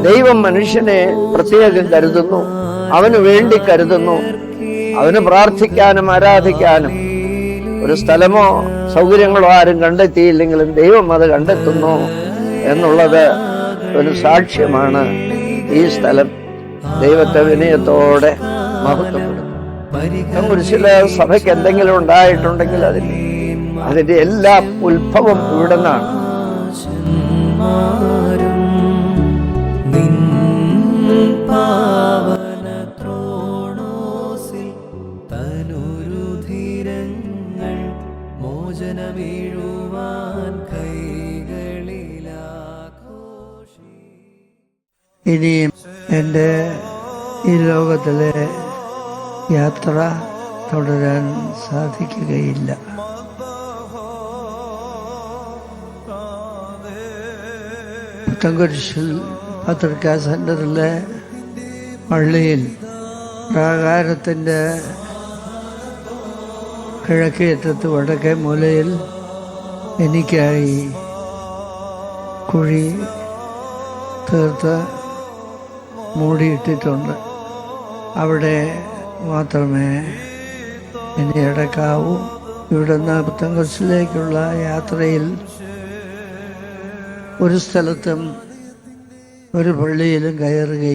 ദൈവം മനുഷ്യനെ പ്രത്യേകം കരുതുന്നു, അവന് വേണ്ടി കരുതുന്നു. അവന് പ്രാർത്ഥിക്കാനും ആരാധിക്കാനും ഒരു സ്ഥലമോ സൗകര്യങ്ങളോ ആരും കണ്ടെത്തിയില്ലെങ്കിലും ദൈവം അത് കണ്ടെത്തുന്നു എന്നുള്ളത് ഒരു സാക്ഷ്യമാണ്. ഈ സ്ഥലം ദൈവത്തെ വിനയത്തോടെ മഹത്വപ്പെടുത്തും. കുരിശില് സഭയ്ക്ക് എന്തെങ്കിലും ഉണ്ടായിട്ടുണ്ടെങ്കിൽ അതിന്റെ എല്ലാ ഉത്ഭവം ഇവിടെ നിന്നാണ്. ഇനിയും എൻ്റെ ഈ ലോകത്തിലെ യാത്ര തുടരാൻ സാധിക്കുകയില്ല. പുത്തൻകുരിശിൽ പത്രികാ സെൻ്ററിലെ പള്ളിയിൽ പ്രാകാരത്തിൻ്റെ കിഴക്കേറ്റത്ത് വടക്കേ മൂലയിൽ എനിക്കായി കുഴി തീർത്ത് മൂടിയിട്ടിട്ടുണ്ട്. അവിടെ മാത്രമേ ഇനി അടക്കാവൂ. ഇവിടുന്ന് പുത്തൻകുരിശിലേക്കുള്ള യാത്രയിൽ ഒരു സ്ഥലത്തും ഒരു പള്ളിയിലും കയറുകയും